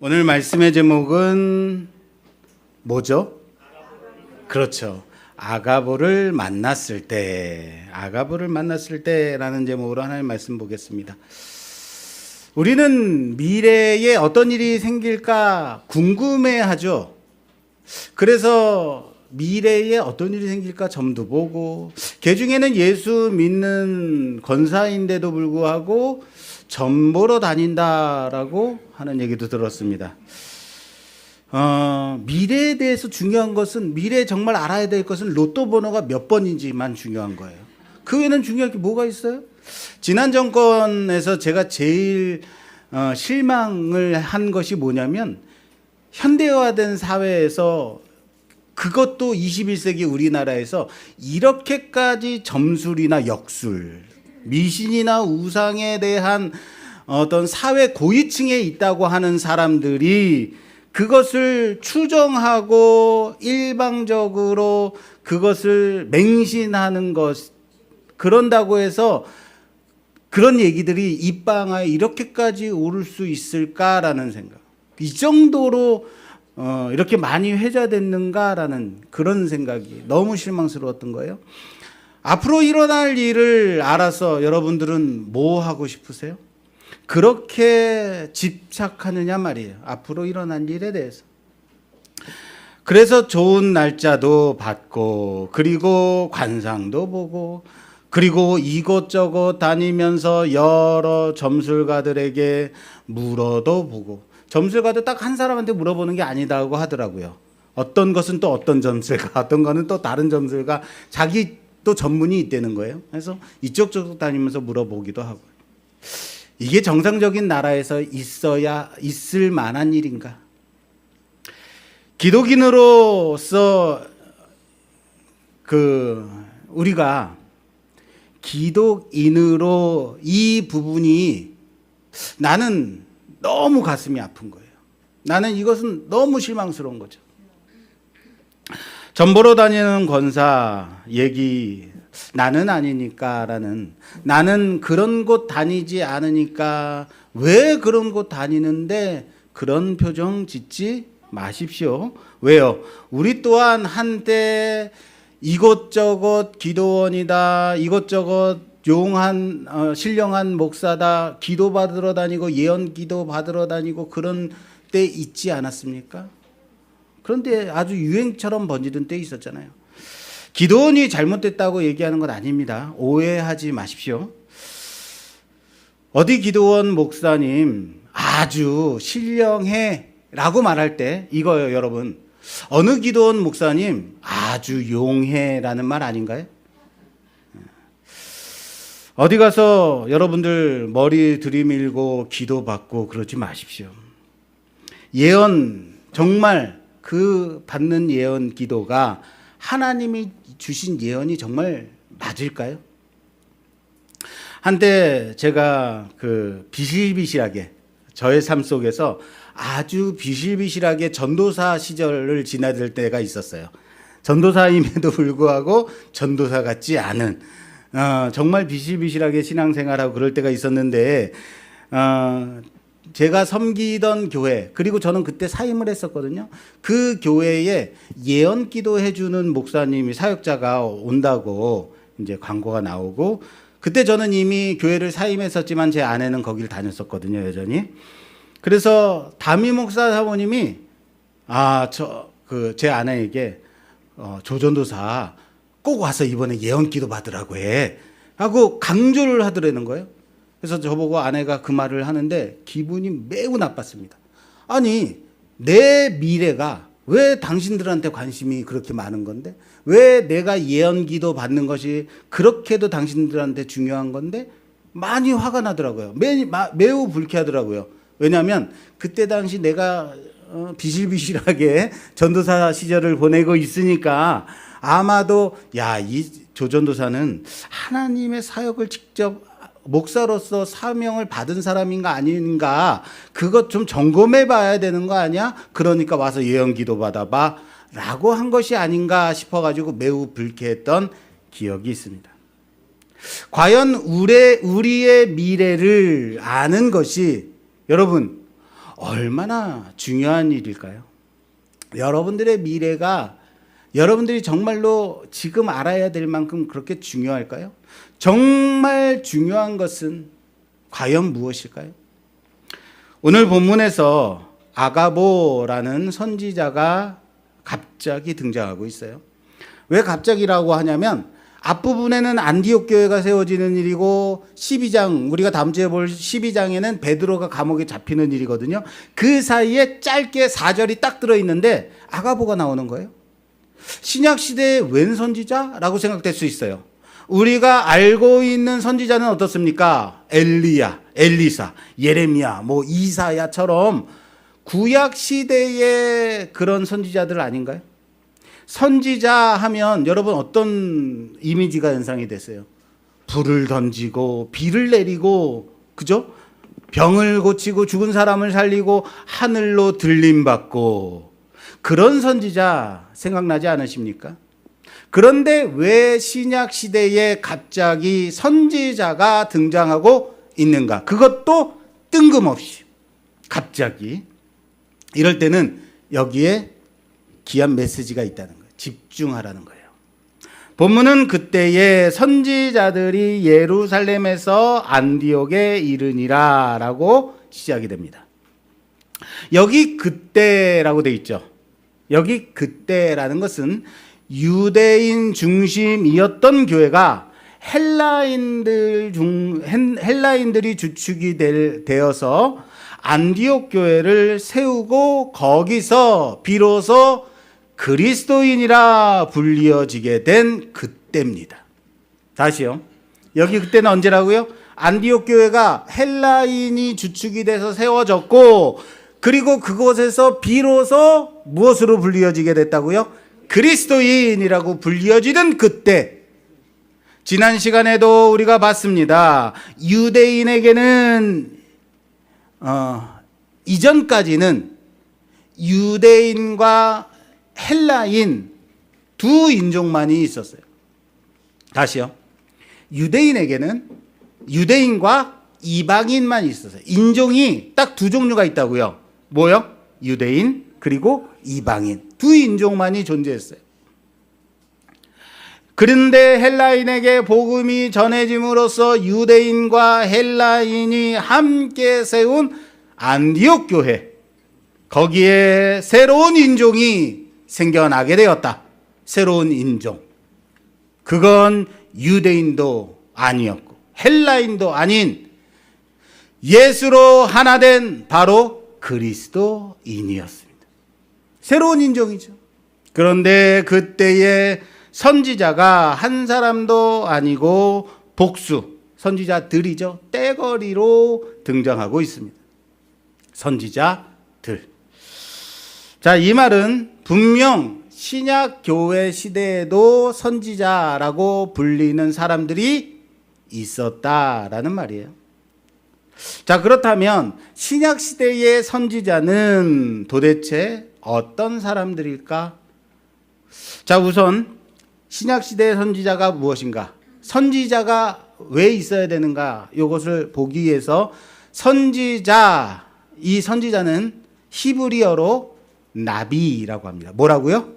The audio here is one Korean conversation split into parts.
오늘 말씀의 제목은 뭐죠? 그렇죠. 아가보를 만났을 때, 아가보를 만났을 때라는 제목으로 하나님 말씀 보겠습니다. 우리는 미래에 어떤 일이 생길까 궁금해하죠. 그래서 미래에 어떤 일이 생길까 점도 보고, 개중에는 예수 믿는 권사인데도 불구하고 점 보러 다닌다라고 하는 얘기도 들었습니다. 미래에 대해서 중요한 것은, 미래에 정말 알아야 될 것은 로또 번호가 몇 번인지만 중요한 거예요. 그 외에는 중요한 게 뭐가 있어요? 지난 정권에서 제가 제일 실망을 한 것이 뭐냐면, 현대화된 사회에서, 그것도 21세기 우리나라에서 이렇게까지 점술이나 역술, 미신이나 우상에 대한 어떤 사회 고위층에 있다고 하는 사람들이 그것을 추정하고 일방적으로 그것을 맹신하는 것, 그런다고 해서 그런 얘기들이 입방아에 이렇게까지 오를 수 있을까라는 생각, 이 정도로 이렇게 많이 회자됐는가라는 그런 생각이 너무 실망스러웠던 거예요. 앞으로 일어날 일을 알아서 여러분들은 뭐 하고 싶으세요? 그렇게 집착하느냐 말이에요. 앞으로 일어날 일에 대해서. 그래서 좋은 날짜도 받고, 그리고 관상도 보고, 그리고 이곳저곳 다니면서 여러 점술가들에게 물어도 보고, 점술가도 딱 한 사람한테 물어보는 게 아니다고 하더라고요. 어떤 것은 또 어떤 점술가, 어떤 거는 또 다른 점술가, 자기 또 전문이 있다는 거예요. 그래서 이쪽 저쪽 다니면서 물어보기도 하고. 이게 정상적인 나라에서 있을 만한 일인가? 기독인으로서 우리가 기독인으로 이 부분이 나는 너무 가슴이 아픈 거예요. 나는 이것은 너무 실망스러운 거죠. 점 보러 다니는 권사 얘기, 나는 아니니까라는, 나는 그런 곳 다니지 않으니까 왜 그런 곳 다니는데 그런 표정 짓지 마십시오. 왜요? 우리 또한 한때 이곳저곳 기도원이다, 이곳저곳 신령한 목사다, 기도 받으러 다니고 예언 기도 받으러 다니고 그런 때 있지 않았습니까? 그런데 아주 유행처럼 번지던 때 있었잖아요. 기도원이 잘못됐다고 얘기하는 건 아닙니다. 오해하지 마십시오. 어디 기도원 목사님 아주 신령해 라고 말할 때 이거예요, 여러분. 어느 기도원 목사님 아주 용해 라는 말 아닌가요? 어디 가서 여러분들 머리 들이밀고 기도받고 그러지 마십시오. 예언, 정말 그 받는 예언 기도가 하나님이 주신 예언이 정말 맞을까요? 한때 제가 비실비실하게 저의 삶 속에서 아주 비실비실하게 전도사 시절을 지나들 때가 있었어요. 전도사임에도 불구하고 전도사 같지 않은, 정말 비실비실하게 신앙생활하고 그럴 때가 있었는데, 제가 섬기던 교회, 그리고 저는 그때 사임을 했었거든요. 그 교회에 예언 기도해주는 목사님이, 사역자가 온다고 이제 광고가 나오고, 그때 저는 이미 교회를 사임했었지만 제 아내는 거기를 다녔었거든요, 여전히. 그래서 담임 목사 사모님이 제 아내에게 조전도사 꼭 와서 이번에 예언 기도 받으라고 해 하고 강조를 하더라는 거예요. 그래서 저보고 아내가 그 말을 하는데 기분이 매우 나빴습니다. 아니, 내 미래가 왜 당신들한테 관심이 그렇게 많은 건데, 왜 내가 예언 기도 받는 것이 그렇게도 당신들한테 중요한 건데, 많이 화가 나더라고요. 매우 불쾌하더라고요. 왜냐하면 그때 당시 내가 비실비실하게 전도사 시절을 보내고 있으니까 아마도 이 조전도사는 하나님의 사역을 직접 목사로서 사명을 받은 사람인가 아닌가, 그것 좀 점검해 봐야 되는 거 아니야? 그러니까 와서 예언 기도 받아봐 라고 한 것이 아닌가 싶어가지고 매우 불쾌했던 기억이 있습니다. 과연 우리의 미래를 아는 것이 여러분 얼마나 중요한 일일까요? 여러분들의 미래가 여러분들이 정말로 지금 알아야 될 만큼 그렇게 중요할까요? 정말 중요한 것은 과연 무엇일까요? 오늘 본문에서 아가보라는 선지자가 갑자기 등장하고 있어요. 왜 갑자기라고 하냐면 앞부분에는 안디옥 교회가 세워지는 일이고 12장, 우리가 다음 주에 볼 12장에는 베드로가 감옥에 잡히는 일이거든요. 그 사이에 짧게 4절이 딱 들어있는데 아가보가 나오는 거예요. 신약시대의 웬 선지자라고 생각될 수 있어요. 우리가 알고 있는 선지자는 어떻습니까? 엘리야, 엘리사, 예레미야, 이사야처럼 구약시대의 그런 선지자들 아닌가요? 선지자 하면 여러분 어떤 이미지가 연상이 됐어요? 불을 던지고 비를 내리고, 그죠? 병을 고치고 죽은 사람을 살리고 하늘로 들림받고, 그런 선지자 생각나지 않으십니까? 그런데 왜 신약 시대에 갑자기 선지자가 등장하고 있는가? 그것도 뜬금없이 갑자기. 이럴 때는 여기에 귀한 메시지가 있다는 거예요. 집중하라는 거예요. 본문은 그때의 선지자들이 예루살렘에서 안디옥에 이르니라 라고 시작이 됩니다. 여기 그때라고 돼 있죠. 여기 그때라는 것은 유대인 중심이었던 교회가 헬라인들이 주축이 되어서 안디옥 교회를 세우고 거기서 비로소 그리스도인이라 불리어지게 된 그때입니다. 다시요. 여기 그때는 언제라고요? 안디옥 교회가 헬라인이 주축이 돼서 세워졌고, 그리고 그곳에서 비로소 무엇으로 불리어지게 됐다고요? 그리스도인이라고 불리어지는 그때. 지난 시간에도 우리가 봤습니다. 유대인에게는 이전까지는 유대인과 헬라인 두 인종만이 있었어요. 다시요. 유대인에게는 유대인과 이방인만 있었어요. 인종이 딱 두 종류가 있다고요. 뭐요? 유대인 그리고 이방인. 두 인종만이 존재했어요. 그런데 헬라인에게 복음이 전해짐으로써 유대인과 헬라인이 함께 세운 안디옥 교회, 거기에 새로운 인종이 생겨나게 되었다. 새로운 인종. 그건 유대인도 아니었고 헬라인도 아닌 예수로 하나 된 바로 그리스도인이었습니다. 새로운 인종이죠. 그런데 그때의 선지자가 한 사람도 아니고 복수, 선지자들이죠. 떼거리로 등장하고 있습니다. 선지자들. 자, 이 말은 분명 신약 교회 시대에도 선지자라고 불리는 사람들이 있었다라는 말이에요. 자, 그렇다면 신약 시대의 선지자는 도대체 어떤 사람들일까? 자, 우선 신약 시대의 선지자가 무엇인가? 선지자가 왜 있어야 되는가? 이것을 보기 위해서 이 선지자는 히브리어로 나비라고 합니다. 뭐라고요?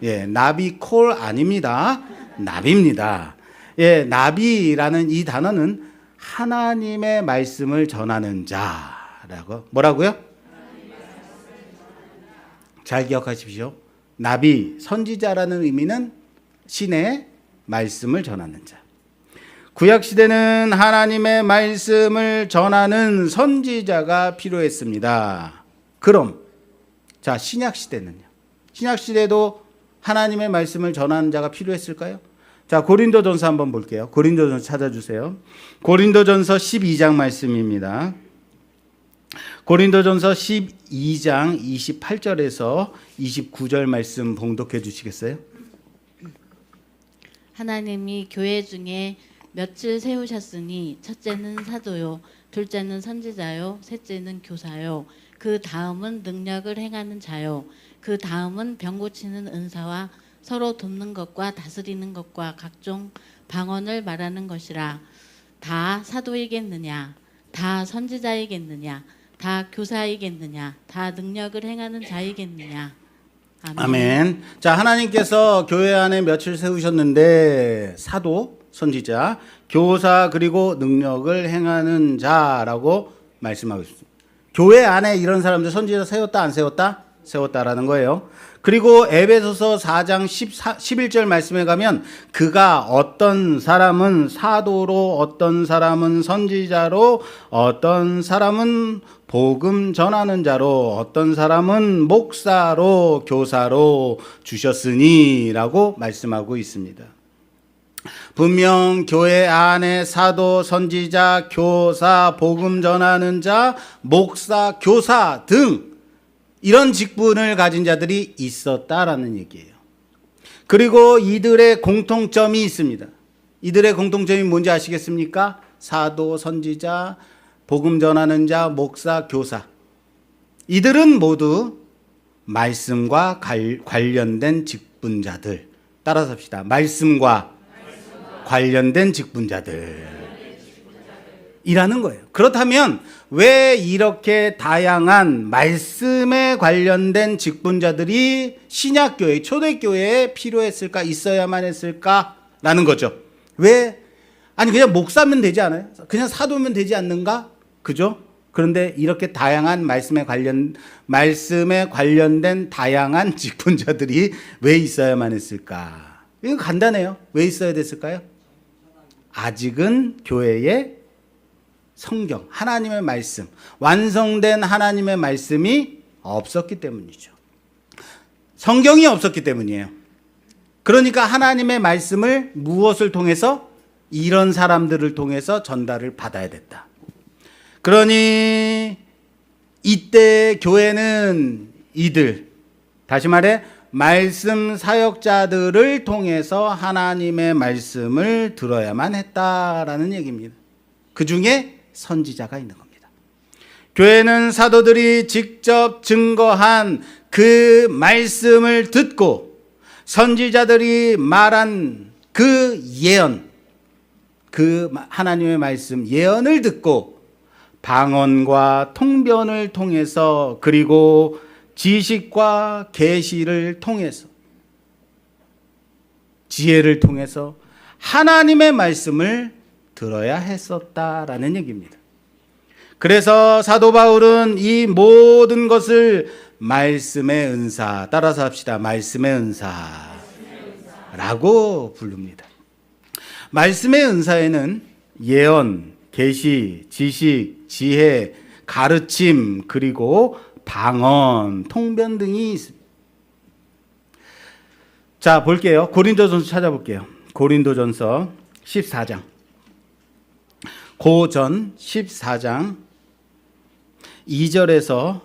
예, 나비콜 아닙니다. 나비입니다. 예, 나비라는 이 단어는 하나님의 말씀을 전하는 자라고. 뭐라고요? 잘 기억하십시오. 나비, 선지자라는 의미는 신의 말씀을 전하는 자. 구약시대는 하나님의 말씀을 전하는 선지자가 필요했습니다. 그럼 자, 신약시대는요? 신약시대도 하나님의 말씀을 전하는 자가 필요했을까요? 자, 고린도전서 한번 볼게요. 고린도전서 찾아주세요. 고린도전서 12장 말씀입니다. 고린도전서 12장 28절에서 29절 말씀 봉독해 주시겠어요? 하나님이 교회 중에 며칠 세우셨으니 첫째는 사도요, 둘째는 선지자요, 셋째는 교사요, 그 다음은 능력을 행하는 자요, 그 다음은 병 고치는 은사와 서로 돕는 것과 다스리는 것과 각종 방언을 말하는 것이라. 다 사도이겠느냐? 다 선지자이겠느냐? 다 교사이겠느냐? 다 능력을 행하는 자이겠느냐? 아멘. 아멘. 자, 하나님께서 교회 안에 며칠 세우셨는데 사도, 선지자, 교사 그리고 능력을 행하는 자라고 말씀하고 있습니다. 교회 안에 이런 사람들 선지자 세웠다 안 세웠다? 세웠다라는 거예요. 그리고 에베소서 4장 11절 말씀에 가면 그가 어떤 사람은 사도로 어떤 사람은 선지자로 어떤 사람은 복음 전하는 자로 어떤 사람은 목사로 교사로 주셨으니라고 말씀하고 있습니다. 분명 교회 안에 사도, 선지자, 교사, 복음 전하는 자, 목사, 교사 등 이런 직분을 가진 자들이 있었다라는 얘기예요. 그리고 이들의 공통점이 있습니다. 이들의 공통점이 뭔지 아시겠습니까? 사도, 선지자, 복음 전하는 자, 목사, 교사. 이들은 모두 말씀과 관련된 직분자들. 따라서 합시다. 말씀과 관련된 직분자들. 이라는 거예요. 그렇다면 왜 이렇게 다양한 말씀에 관련된 직분자들이 신약교회, 초대교회에 필요했을까, 있어야만 했을까라는 거죠. 왜? 아니 그냥 목사면 되지 않아요? 그냥 사도면 되지 않는가? 그죠? 그런데 이렇게 다양한 말씀에 관련된 다양한 직분자들이 왜 있어야만 했을까? 이거 간단해요. 왜 있어야 됐을까요? 아직은 교회에 성경, 하나님의 말씀, 완성된 하나님의 말씀이 없었기 때문이죠. 성경이 없었기 때문이에요. 그러니까 하나님의 말씀을 무엇을 통해서? 이런 사람들을 통해서 전달을 받아야 됐다. 그러니 이때 교회는 이들, 다시 말해 말씀 사역자들을 통해서 하나님의 말씀을 들어야만 했다라는 얘기입니다. 그 중에 선지자가 있는 겁니다. 교회는 사도들이 직접 증거한 그 말씀을 듣고 선지자들이 말한 그 예언, 그 하나님의 말씀 예언을 듣고 방언과 통변을 통해서 그리고 지식과 계시를 통해서 지혜를 통해서 하나님의 말씀을 들어야 했었다라는 얘기입니다. 그래서 사도 바울은 이 모든 것을 말씀의 은사, 따라서 합시다. 말씀의 은사라고 부릅니다. 말씀의 은사에는 예언, 계시, 지식, 지혜, 가르침, 그리고 방언, 통변 등이 있습니다. 자, 볼게요. 고린도전서 찾아볼게요. 고린도전서 14장. 고전 14장 2절에서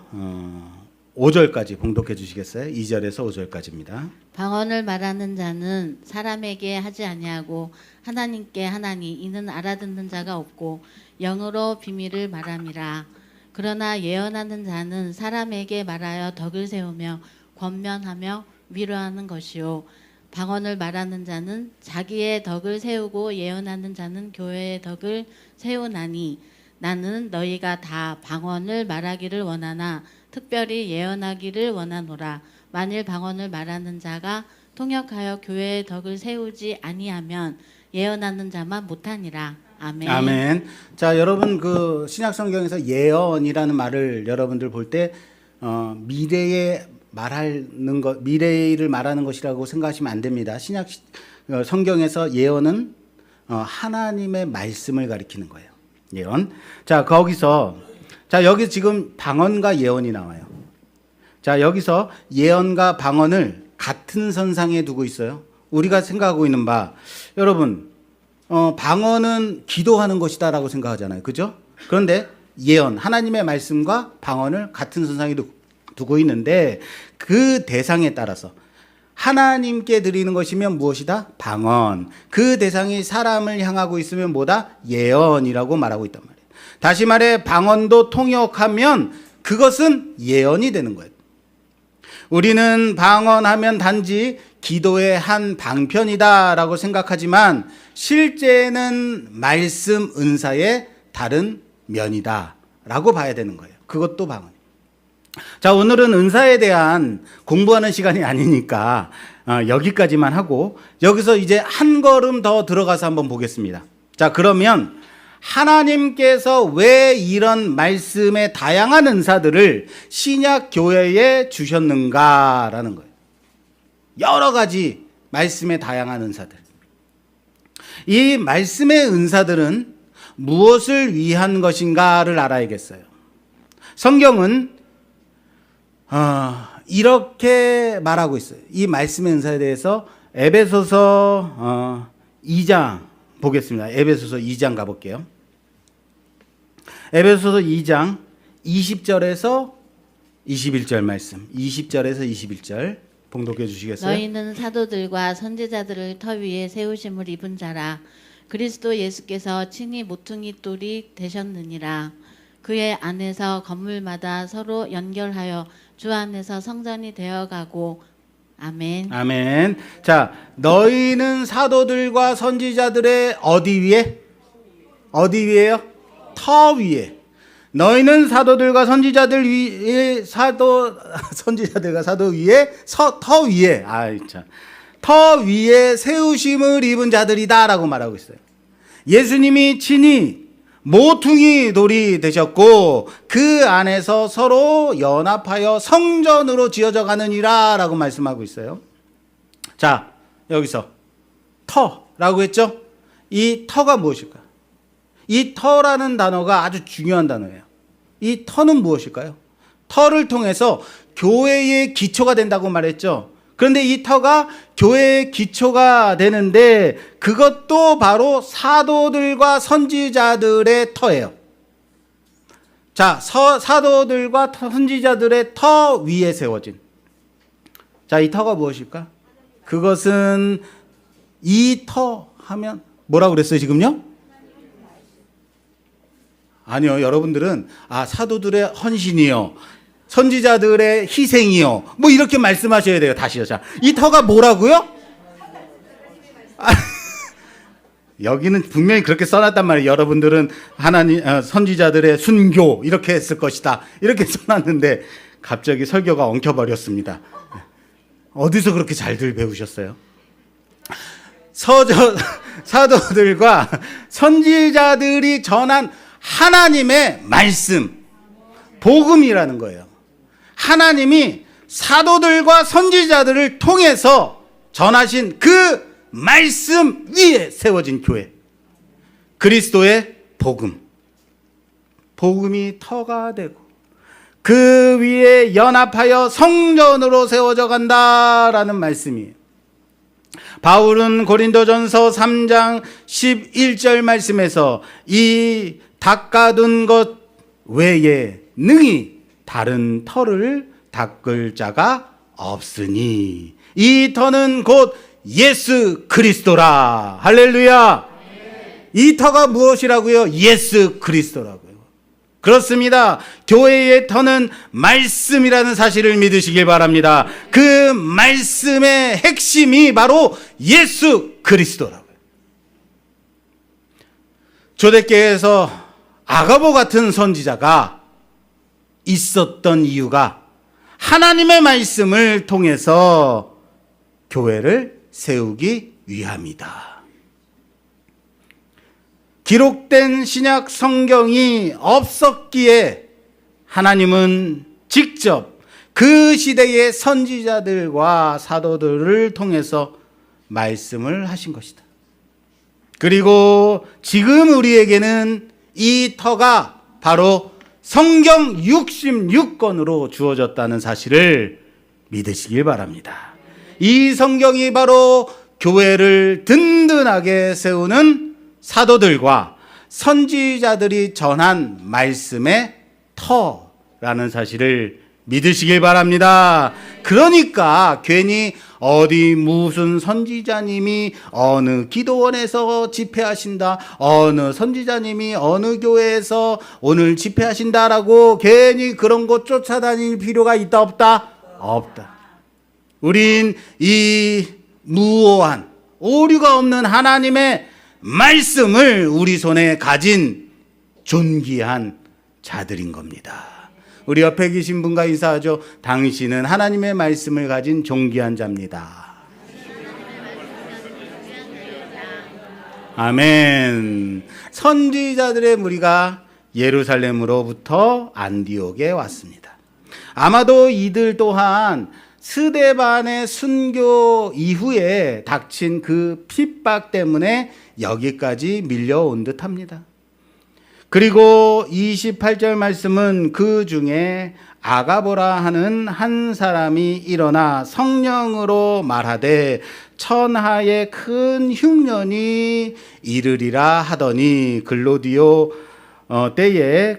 5절까지 봉독해 주시겠어요? 2절에서 5절까지입니다. 방언을 말하는 자는 사람에게 하지 아니하고 하나님께 하나니 이는 알아듣는 자가 없고 영으로 비밀을 말함이라. 그러나 예언하는 자는 사람에게 말하여 덕을 세우며 권면하며 위로하는 것이요 방언을 말하는 자는 자기의 덕을 세우고 예언하는 자는 교회의 덕을 세우나니 나는 너희가 다 방언을 말하기를 원하나 특별히 예언하기를 원하노라. 만일 방언을 말하는 자가 통역하여 교회의 덕을 세우지 아니하면 예언하는 자만 못하니라. 아멘. 아멘. 자, 여러분 그 신약 성경에서 예언이라는 말을 여러분들 볼 때 미래에 말하는 것, 미래를 말하는 것이라고 생각하시면 안 됩니다. 신약 성경에서 예언은 하나님의 말씀을 가리키는 거예요. 예언. 자, 거기서 자, 여기 지금 방언과 예언이 나와요. 자, 여기서 예언과 방언을 같은 선상에 두고 있어요. 우리가 생각하고 있는 바, 여러분, 방언은 기도하는 것이다라고 생각하잖아요. 그죠? 그런데 예언, 하나님의 말씀과 방언을 같은 선상에 두고 있는데 그 대상에 따라서 하나님께 드리는 것이면 무엇이다? 방언. 그 대상이 사람을 향하고 있으면 뭐다? 예언이라고 말하고 있단 말이에요. 다시 말해 방언도 통역하면 그것은 예언이 되는 거예요. 우리는 방언하면 단지 기도의 한 방편이다라고 생각하지만 실제는 말씀 은사의 다른 면이다라고 봐야 되는 거예요. 그것도 방언. 자, 오늘은 은사에 대한 공부하는 시간이 아니니까 여기까지만 하고 여기서 이제 한 걸음 더 들어가서 한번 보겠습니다. 자, 그러면 하나님께서 왜 이런 말씀의 다양한 은사들을 신약 교회에 주셨는가라는 거예요. 여러 가지 말씀의 다양한 은사들. 이 말씀의 은사들은 무엇을 위한 것인가를 알아야겠어요. 성경은 이렇게 말하고 있어요. 이 말씀의 은사에 대해서 에베소서 2장 보겠습니다. 에베소서 2장 가볼게요. 에베소서 2장 20절에서 21절 말씀. 20절에서 21절 봉독해 주시겠어요? 너희는 사도들과 선지자들을 터 위에 세우심을 입은 자라. 그리스도 예수께서 친히 모퉁이 돌이 되셨느니라. 그의 안에서 건물마다 서로 연결하여 주 안에서 성전이 되어가고. 아멘. 아멘. 자, 너희는 사도들과 선지자들의 어디 위에? 어디 위에요? 터 위에. 너희는 사도들과 선지자들 위에 선지자들과 사도 위에 터 위에 터 위에 세우심을 입은 자들이다라고 말하고 있어요. 예수님이 친히 모퉁이 돌이 되셨고 그 안에서 서로 연합하여 성전으로 지어져 가느니라 라고 말씀하고 있어요. 자, 여기서 터라고 했죠? 이 터가 무엇일까? 이 터라는 단어가 아주 중요한 단어예요. 이 터는 무엇일까요? 터를 통해서 교회의 기초가 된다고 말했죠. 그런데 이 터가 교회의 기초가 되는데 그것도 바로 사도들과 선지자들의 터예요. 자, 사도들과 선지자들의 터 위에 세워진. 자, 이 터가 무엇일까? 그것은 이 터 하면 뭐라고 그랬어요, 지금요? 아니요, 여러분들은 사도들의 헌신이요, 선지자들의 희생이요, 뭐 이렇게 말씀하셔야 돼요. 다시요. 자, 이 터가 뭐라고요? 여기는 분명히 그렇게 써놨단 말이에요. 여러분들은 하나님 선지자들의 순교 이렇게 했을 것이다 이렇게 써놨는데 갑자기 설교가 엉켜버렸습니다. 어디서 그렇게 잘들 배우셨어요? 사도들과 선지자들이 전한 하나님의 말씀, 복음이라는 거예요. 하나님이 사도들과 선지자들을 통해서 전하신 그 말씀 위에 세워진 교회, 그리스도의 복음, 복음이 터가 되고 그 위에 연합하여 성전으로 세워져 간다라는 말씀이에요. 바울은 고린도전서 3장 11절 말씀에서 이 닦아둔 것 외에 능히 다른 터를 닦을 자가 없으니 이 터는 곧 예수 그리스도라. 할렐루야. 이 터가 무엇이라고요? 예수 그리스도라고요. 그렇습니다. 교회의 터는 말씀이라는 사실을 믿으시길 바랍니다. 그 말씀의 핵심이 바로 예수 그리스도라고요. 초대교회에서 아가보 같은 선지자가 있었던 이유가 하나님의 말씀을 통해서 교회를 세우기 위함이다. 기록된 신약 성경이 없었기에 하나님은 직접 그 시대의 선지자들과 사도들을 통해서 말씀을 하신 것이다. 그리고 지금 우리에게는 이 터가 바로 성경 66권으로 주어졌다는 사실을 믿으시길 바랍니다. 이 성경이 바로 교회를 든든하게 세우는 사도들과 선지자들이 전한 말씀의 터라는 사실을 믿으시길 바랍니다. 그러니까 괜히 어디 무슨 선지자님이 어느 기도원에서 집회하신다, 어느 선지자님이 어느 교회에서 오늘 집회하신다라고 괜히 그런 곳 쫓아다닐 필요가 있다 없다? 없다. 우린 이 무오한 오류가 없는 하나님의 말씀을 우리 손에 가진 존귀한 자들인 겁니다. 우리 옆에 계신 분과 인사하죠. 당신은 하나님의 말씀을 가진 존귀한 자입니다. 아멘. 선지자들의 무리가 예루살렘으로부터 안디옥에 왔습니다. 아마도 이들 또한 스데반의 순교 이후에 닥친 그 핍박 때문에 여기까지 밀려온 듯합니다. 그리고 28절 말씀은 그 중에 아가보라 하는 한 사람이 일어나 성령으로 말하되 천하의 큰 흉년이 이르리라 하더니 글로디오 때에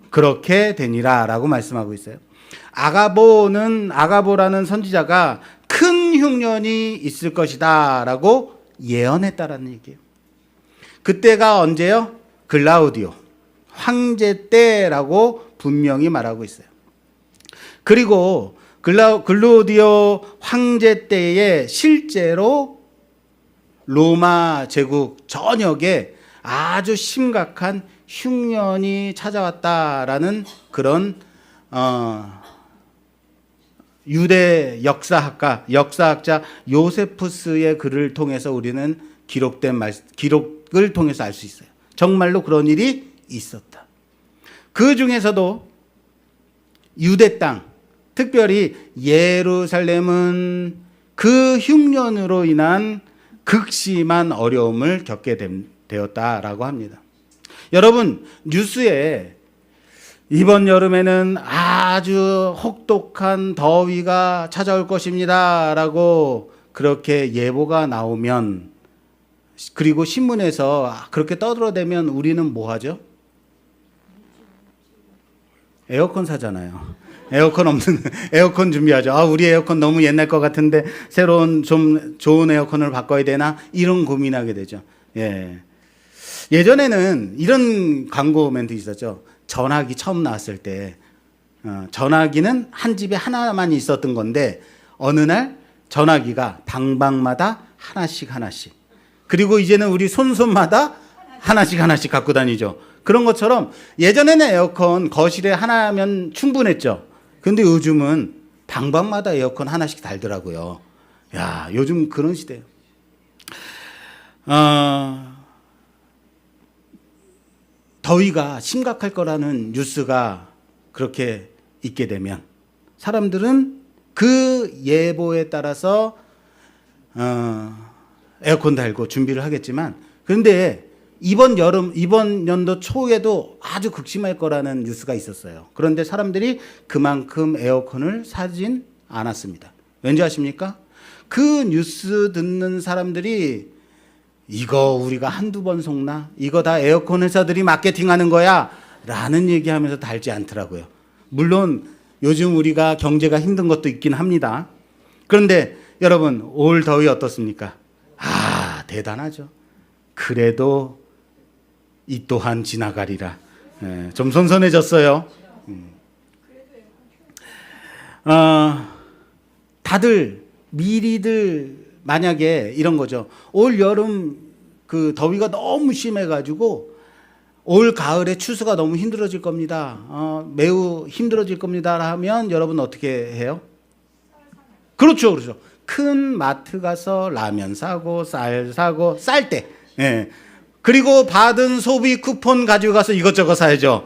그렇게 되니라 라고 말씀하고 있어요. 아가보라는 선지자가 큰 흉년이 있을 것이다 라고 예언했다라는 얘기예요. 그때가 언제요? 글라우디오 황제 때라고 분명히 말하고 있어요. 그리고 글라우디오 황제 때에 실제로 로마 제국 전역에 아주 심각한 흉년이 찾아왔다라는 그런 유대 역사학자 요세푸스의 글을 통해서 우리는 기록을 통해서 알 수 있어요. 정말로 그런 일이 있었다. 그 중에서도 유대 땅, 특별히 예루살렘은 그 흉년으로 인한 극심한 어려움을 겪게 되었다라고 합니다. 여러분, 뉴스에 이번 여름에는 아주 혹독한 더위가 찾아올 것입니다 라고 그렇게 예보가 나오면, 그리고 신문에서 그렇게 떠들어대면 우리는 뭐 하죠? 에어컨 사잖아요. 에어컨 준비하죠. 우리 에어컨 너무 옛날 것 같은데 새로운 좀 좋은 에어컨을 바꿔야 되나? 이런 고민하게 되죠. 예전에는 이런 광고 멘트 있었죠. 전화기 처음 나왔을 때 전화기는 한 집에 하나만 있었던 건데 어느 날 전화기가 방방마다 하나씩 그리고 이제는 우리 손마다 하나씩 갖고 다니죠. 그런 것처럼 예전에는 에어컨 거실에 하나면 충분했죠. 근데 요즘은 방방마다 에어컨 하나씩 달더라고요. 야, 요즘 그런 시대예요. 더위가 심각할 거라는 뉴스가 그렇게 있게 되면 사람들은 그 예보에 따라서 에어컨 달고 준비를 하겠지만, 그런데 이번 연도 초에도 아주 극심할 거라는 뉴스가 있었어요. 그런데 사람들이 그만큼 에어컨을 사진 않았습니다. 왠지 아십니까? 그 뉴스 듣는 사람들이 이거 우리가 한두 번 속나? 이거 다 에어컨 회사들이 마케팅하는 거야 라는 얘기하면서 달지 않더라고요. 물론 요즘 우리가 경제가 힘든 것도 있긴 합니다. 그런데 여러분, 올 더위 어떻습니까? 대단하죠. 그래도 이 또한 지나가리라. 좀 선선해졌어요. 다들 미리들 만약에 이런 거죠. 올 여름 그 더위가 너무 심해가지고 올 가을에 추수가 너무 힘들어질 겁니다. 매우 힘들어질 겁니다 하면 여러분 어떻게 해요? 그렇죠. 큰 마트 가서 라면 사고 쌀 사고 쌀 때, 그리고 받은 소비 쿠폰 가지고 가서 이것저것 사야죠.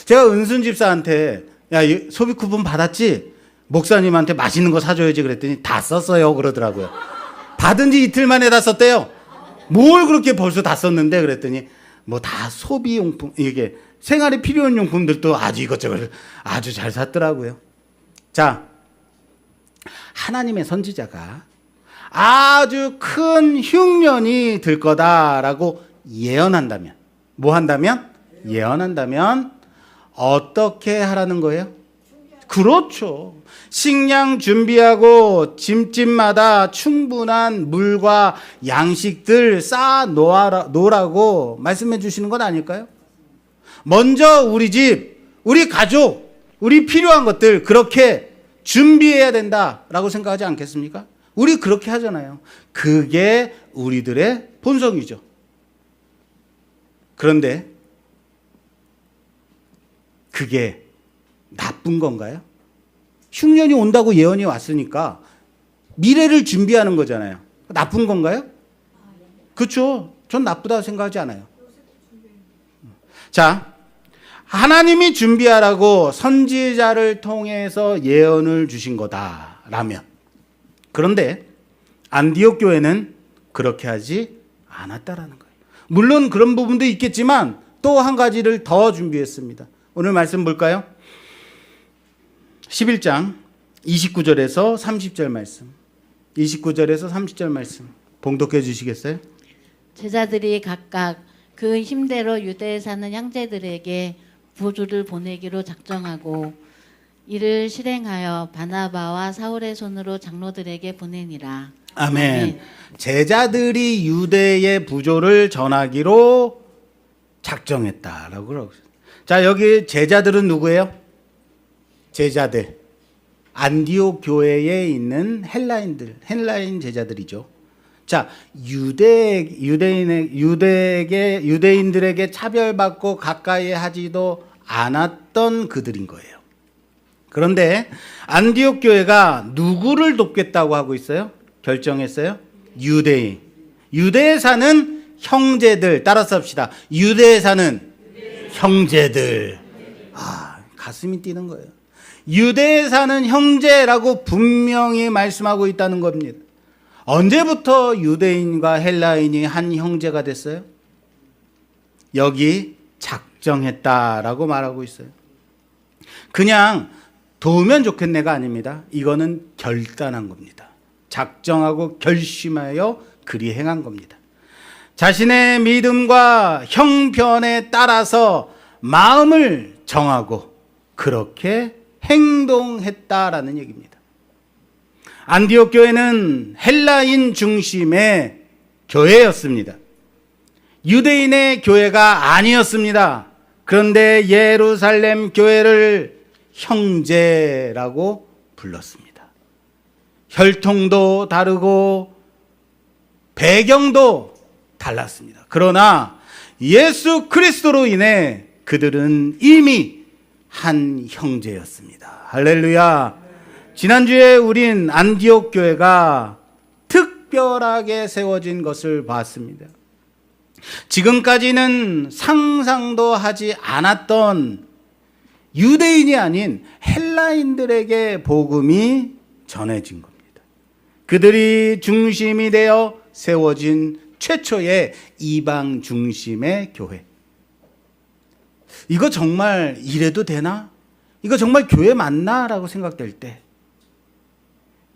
제가 은순 집사한테 야, 소비 쿠폰 받았지? 목사님한테 맛있는 거 사줘야지 그랬더니 다 썼어요 그러더라고요. 받은 지 이틀 만에 다 썼대요. 뭘 그렇게 벌써 다 썼는데 그랬더니 뭐 다 소비용품, 이게 생활에 필요한 용품들도 아주 이것저것 아주 잘 샀더라고요. 자, 하나님의 선지자가 아주 큰 흉년이 들 거다라고 예언한다면, 뭐 한다면? 예언한다면 어떻게 하라는 거예요? 그렇죠. 식량 준비하고 집집마다 충분한 물과 양식들 쌓아 놓으라고 말씀해 주시는 것 아닐까요? 먼저 우리 집, 우리 가족, 우리 필요한 것들 그렇게 준비해야 된다라고 생각하지 않겠습니까? 우리 그렇게 하잖아요. 그게 우리들의 본성이죠. 그런데 그게 나쁜 건가요? 흉년이 온다고 예언이 왔으니까 미래를 준비하는 거잖아요. 나쁜 건가요? 그렇죠. 전 나쁘다고 생각하지 않아요. 자, 하나님이 준비하라고 선지자를 통해서 예언을 주신 거다라면, 그런데 안디옥 교회는 그렇게 하지 않았다라는 거예요. 물론 그런 부분도 있겠지만 또 한 가지를 더 준비했습니다. 오늘 말씀 볼까요? 11장 29절에서 30절 말씀. 29절에서 30절 말씀 봉독해 주시겠어요? 제자들이 각각 그 힘대로 유대에 사는 형제들에게 보조를 보내기로 작정하고 이를 실행하여 바나바와 사울의 손으로 장로들에게 보내니라. 아멘. 제자들이 유대의 부조를 전하기로 작정했다라고 그러고 있어요. 자, 여기 제자들은 누구예요? 제자들. 안디옥 교회에 있는 헬라인 제자들이죠. 자, 유대인들에게 차별받고 가까이 하지도 않았던 그들인 거예요. 그런데 안디옥 교회가 누구를 돕겠다고 하고 있어요? 결정했어요? 유대인. 유대에 사는 형제들. 따라서 합시다. 유대에 사는 형제들. 가슴이 뛰는 거예요. 유대에 사는 형제라고 분명히 말씀하고 있다는 겁니다. 언제부터 유대인과 헬라인이 한 형제가 됐어요? 여기 작정했다라고 말하고 있어요. 그냥 도우면 좋겠네가 아닙니다. 이거는 결단한 겁니다. 작정하고 결심하여 그리 행한 겁니다. 자신의 믿음과 형편에 따라서 마음을 정하고 그렇게 행동했다라는 얘기입니다. 안디옥 교회는 헬라인 중심의 교회였습니다. 유대인의 교회가 아니었습니다. 그런데 예루살렘 교회를 형제라고 불렀습니다. 혈통도 다르고 배경도 달랐습니다. 그러나 예수 그리스도로 인해 그들은 이미 한 형제였습니다. 할렐루야. 지난주에 우린 안디옥 교회가 특별하게 세워진 것을 봤습니다. 지금까지는 상상도 하지 않았던 유대인이 아닌 헬라인들에게 복음이 전해진 겁니다. 그들이 중심이 되어 세워진 최초의 이방 중심의 교회. 이거 정말 이래도 되나? 이거 정말 교회 맞나? 라고 생각될 때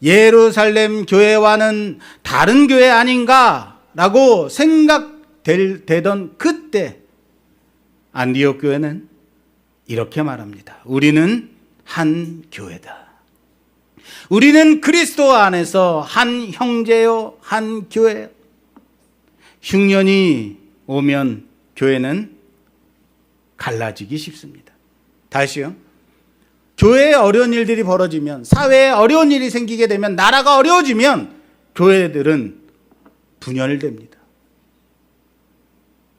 예루살렘 교회와는 다른 교회 아닌가? 라고 생각되던 그때 안디옥 교회는 이렇게 말합니다. 우리는 한 교회다. 우리는 그리스도 안에서 한 형제요, 한 교회. 흉년이 오면 교회는 갈라지기 쉽습니다. 다시요. 교회에 어려운 일들이 벌어지면, 사회에 어려운 일이 생기게 되면, 나라가 어려워지면 교회들은 분열됩니다.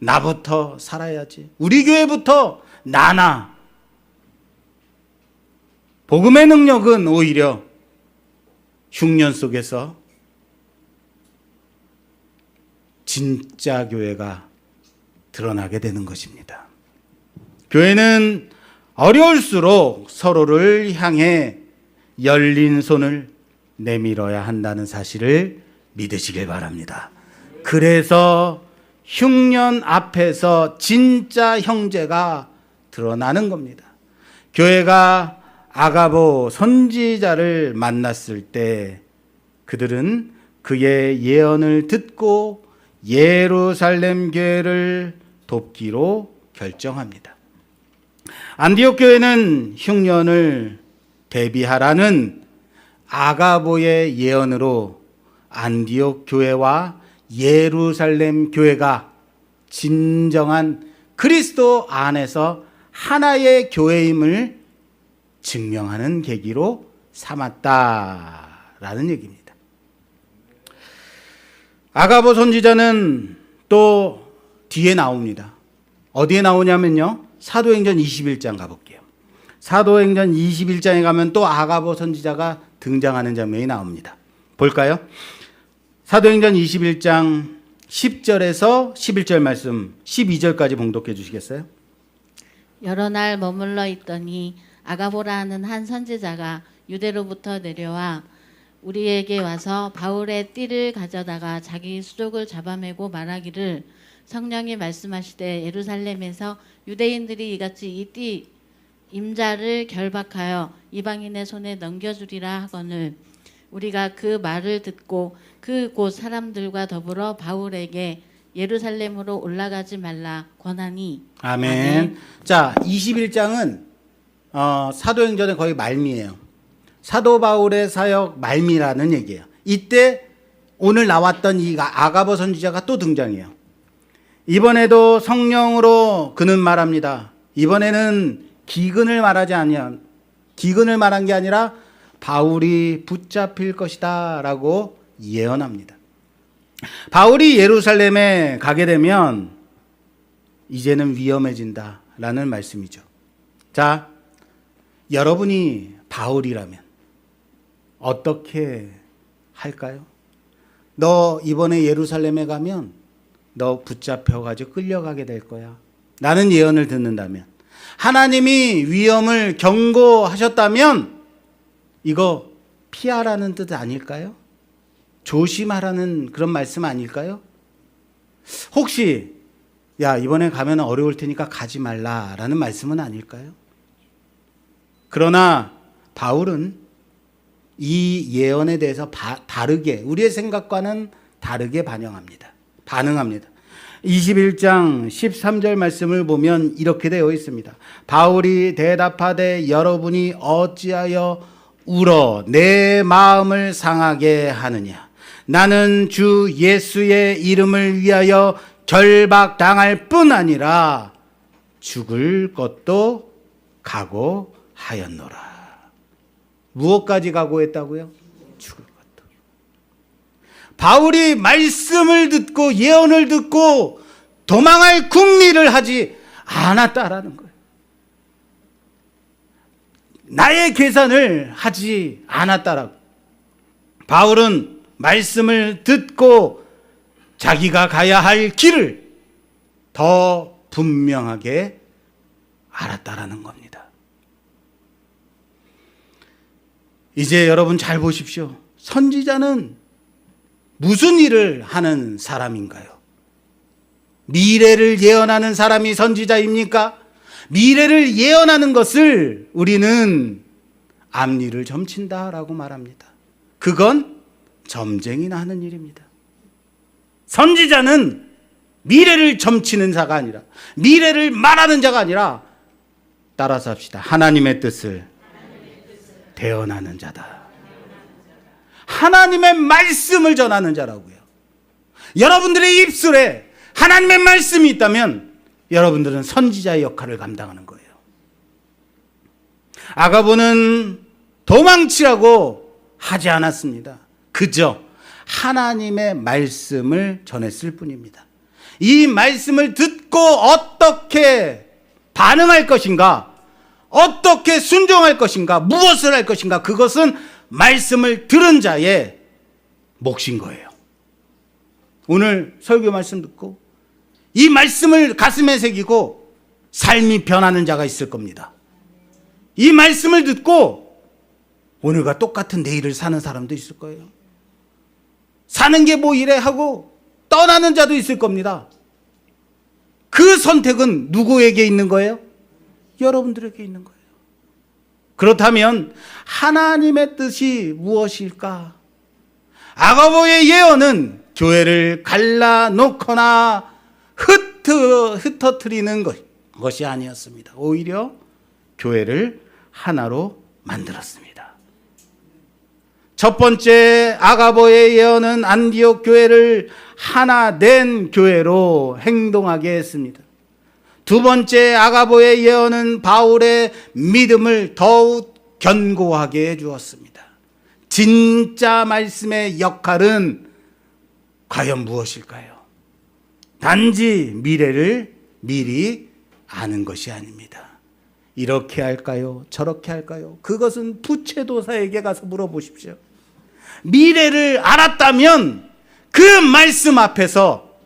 나부터 살아야지. 우리 교회부터 나나. 복음의 능력은 오히려 흉년 속에서 진짜 교회가 드러나게 되는 것입니다. 교회는 어려울수록 서로를 향해 열린 손을 내밀어야 한다는 사실을 믿으시길 바랍니다. 그래서 흉년 앞에서 진짜 형제가 드러나는 겁니다. 교회가 아가보 선지자를 만났을 때 그들은 그의 예언을 듣고 예루살렘 교회를 돕기로 결정합니다. 안디옥 교회는 흉년을 대비하라는 아가보의 예언으로 안디옥 교회와 예루살렘 교회가 진정한 그리스도 안에서 하나의 교회임을 증명하는 계기로 삼았다라는 얘기입니다. 아가보 선지자는 또 뒤에 나옵니다. 어디에 나오냐면요. 사도행전 21장 가볼게요. 사도행전 21장에 가면 또 아가보 선지자가 등장하는 장면이 나옵니다. 볼까요? 사도행전 21장 10절에서 11절 말씀 12절까지 봉독해 주시겠어요? 여러 날 머물러 있더니 아가보라는 한 선지자가 유대로부터 내려와 우리에게 와서 바울의 띠를 가져다가 자기 수족을 잡아매고 말하기를 성령이 말씀하시되 예루살렘에서 유대인들이 이같이 이 띠 임자를 결박하여 이방인의 손에 넘겨주리라 하거늘 우리가 그 말을 듣고 그 곳 사람들과 더불어 바울에게 예루살렘으로 올라가지 말라 권하니. 아멘. 자, 21장은 사도행전의 거의 말미예요. 사도 바울의 사역 말미라는 얘기예요. 이때 오늘 나왔던 이 아가보 선지자가 또 등장해요. 이번에도 성령으로 그는 말합니다. 이번에는 기근을 말한 게 아니라 바울이 붙잡힐 것이다 라고 예언합니다. 바울이 예루살렘에 가게 되면 이제는 위험해진다 라는 말씀이죠. 자, 여러분이 바울이라면 어떻게 할까요? 너 이번에 예루살렘에 가면 너 붙잡혀가지고 끌려가게 될 거야 라는 예언을 듣는다면, 하나님이 위험을 경고하셨다면 이거 피하라는 뜻 아닐까요? 조심하라는 그런 말씀 아닐까요? 혹시 야 이번에 가면 어려울 테니까 가지 말라라는 말씀은 아닐까요? 그러나 바울은 이 예언에 대해서 다르게, 우리의 생각과는 다르게 반응합니다. 21장 13절 말씀을 보면 이렇게 되어 있습니다. 바울이 대답하되 여러분이 어찌하여 울어 내 마음을 상하게 하느냐. 나는 주 예수의 이름을 위하여 결박당할 뿐 아니라 죽을 것도 각오하였노라. 무엇까지 각오했다고요? 죽을 것도. 바울이 말씀을 듣고 예언을 듣고 도망할 궁리를 하지 않았다라는 거예요. 나의 계산을 하지 않았다라고. 바울은 말씀을 듣고 자기가 가야 할 길을 더 분명하게 알았다라는 겁니다. 이제 여러분 잘 보십시오. 선지자는 무슨 일을 하는 사람인가요? 미래를 예언하는 사람이 선지자입니까? 미래를 예언하는 것을 우리는 앞니를 점친다라고 말합니다. 그건 점쟁이나 하는 일입니다. 선지자는 미래를 점치는 자가 아니라, 미래를 말하는 자가 아니라, 따라서 합시다. 하나님의 뜻을 대언하는 자다. 하나님의 말씀을 전하는 자라고요. 여러분들의 입술에 하나님의 말씀이 있다면 여러분들은 선지자의 역할을 감당하는 거예요. 아가보는 도망치라고 하지 않았습니다. 그저 하나님의 말씀을 전했을 뿐입니다. 이 말씀을 듣고 어떻게 반응할 것인가, 어떻게 순종할 것인가, 무엇을 할 것인가, 그것은 말씀을 들은 자의 몫인 거예요. 오늘 설교 말씀 듣고 이 말씀을 가슴에 새기고 삶이 변하는 자가 있을 겁니다. 이 말씀을 듣고 오늘과 똑같은 내일을 사는 사람도 있을 거예요. 사는 게 뭐 이래 하고 떠나는 자도 있을 겁니다. 그 선택은 누구에게 있는 거예요? 여러분들에게 있는 거예요. 그렇다면 하나님의 뜻이 무엇일까? 아가보의 예언은 교회를 갈라놓거나 흩어뜨리는 것이 아니었습니다. 오히려 교회를 하나로 만들었습니다. 첫 번째 아가보의 예언은 안디옥 교회를 하나 된 교회로 행동하게 했습니다. 두 번째 아가보의 예언은 바울의 믿음을 더욱 견고하게 해주었습니다. 진짜 말씀의 역할은 과연 무엇일까요? 단지 미래를 미리 아는 것이 아닙니다. 이렇게 할까요? 저렇게 할까요? 그것은 부채도사에게 가서 물어보십시오. 미래를 알았다면 그 말씀 앞에서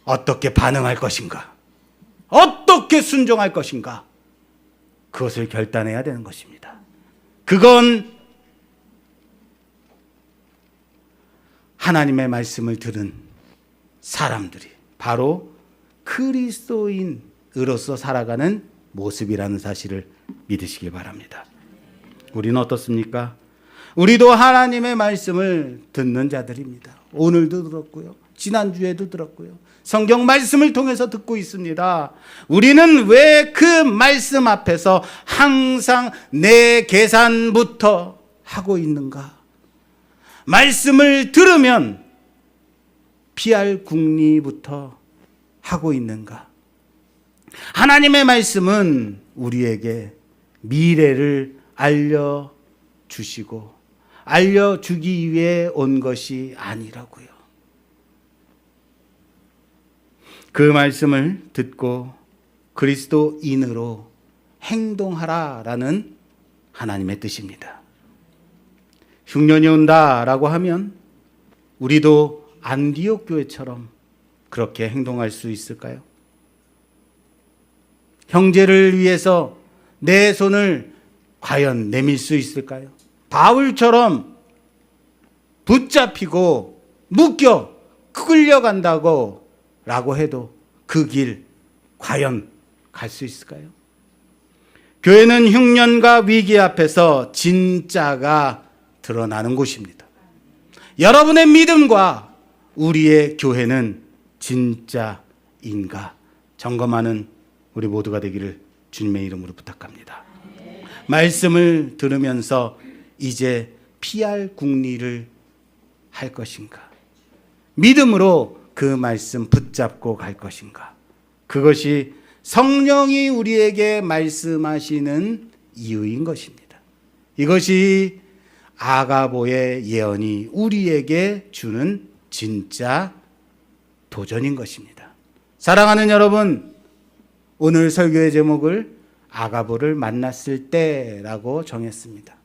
어떻게 반응할 것인가? 어떻게 순종할 것인가? 그것을 결단해야 되는 것입니다. 그건 하나님의 말씀을 들은 사람들이 바로 그리스도인으로서 살아가는 모습이라는 사실을 믿으시길 바랍니다. 우리는 어떻습니까? 우리도 하나님의 말씀을 듣는 자들입니다. 오늘도 들었고요. 지난주에도 들었고요. 성경 말씀을 통해서 듣고 있습니다. 우리는 왜 그 말씀 앞에서 항상 내 계산부터 하고 있는가? 말씀을 들으면 피할 궁리부터 하고 있는가? 하나님의 말씀은 우리에게 미래를 알려주시고 알려주기 위해 온 것이 아니라고요. 그 말씀을 듣고 그리스도인으로 행동하라라는 하나님의 뜻입니다. 흉년이 온다라고 하면 우리도 안디옥 교회처럼 그렇게 행동할 수 있을까요? 형제를 위해서 내 손을 과연 내밀 수 있을까요? 바울처럼 붙잡히고 묶여 끌려간다고 라고 해도 그 길 과연 갈 수 있을까요? 교회는 흉년과 위기 앞에서 진짜가 드러나는 곳입니다. 여러분의 믿음과 우리의 교회는 진짜인가 점검하는 우리 모두가 되기를 주님의 이름으로 부탁합니다. 말씀을 들으면서 이제 피할 궁리를 할 것인가? 믿음으로 그 말씀 붙잡고 갈 것인가? 그것이 성령이 우리에게 말씀하시는 이유인 것입니다. 이것이 아가보의 예언이 우리에게 주는 진짜 도전인 것입니다. 사랑하는 여러분, 오늘 설교의 제목을 아가보를 만났을 때라고 정했습니다.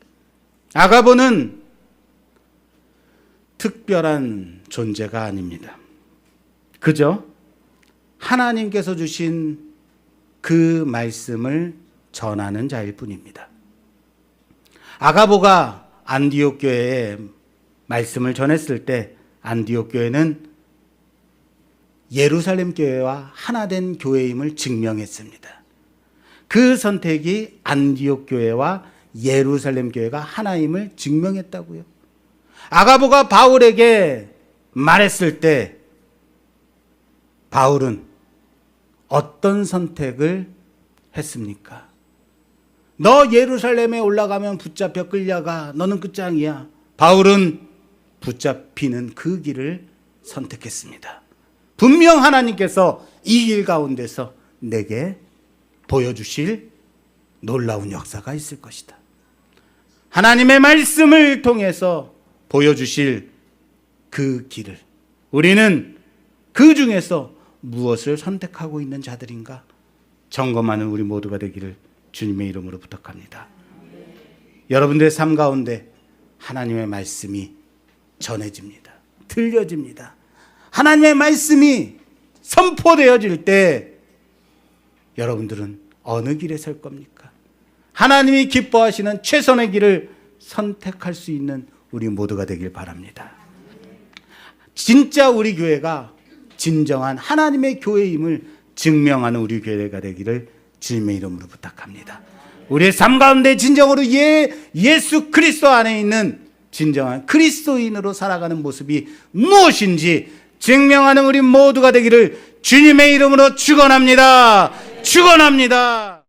아가보는 특별한 존재가 아닙니다. 그저 하나님께서 주신 그 말씀을 전하는 자일 뿐입니다. 아가보가 안디옥 교회에 말씀을 전했을 때 안디옥 교회는 예루살렘 교회와 하나 된 교회임을 증명했습니다. 그 선택이 안디옥 교회와 예루살렘 교회가 하나임을 증명했다고요. 아가보가 바울에게 말했을 때 바울은 어떤 선택을 했습니까? 너 예루살렘에 올라가면 붙잡혀 끌려가. 너는 끝장이야. 바울은 붙잡히는 그 길을 선택했습니다. 분명 하나님께서 이 길 가운데서 내게 보여주실 놀라운 역사가 있을 것이다. 하나님의 말씀을 통해서 보여주실 그 길을 우리는 그 중에서 무엇을 선택하고 있는 자들인가 점검하는 우리 모두가 되기를 주님의 이름으로 부탁합니다. 여러분들의 삶 가운데 하나님의 말씀이 전해집니다. 들려집니다. 하나님의 말씀이 선포되어질 때 여러분들은 어느 길에 설 겁니까? 하나님이 기뻐하시는 최선의 길을 선택할 수 있는 우리 모두가 되길 바랍니다. 진짜 우리 교회가 진정한 하나님의 교회임을 증명하는 우리 교회가 되기를 주님의 이름으로 부탁합니다. 우리의 삶 가운데 진정으로 예수 그리스도 안에 있는 진정한 그리스도인으로 살아가는 모습이 무엇인지 증명하는 우리 모두가 되기를 주님의 이름으로 축원합니다. 축원합니다.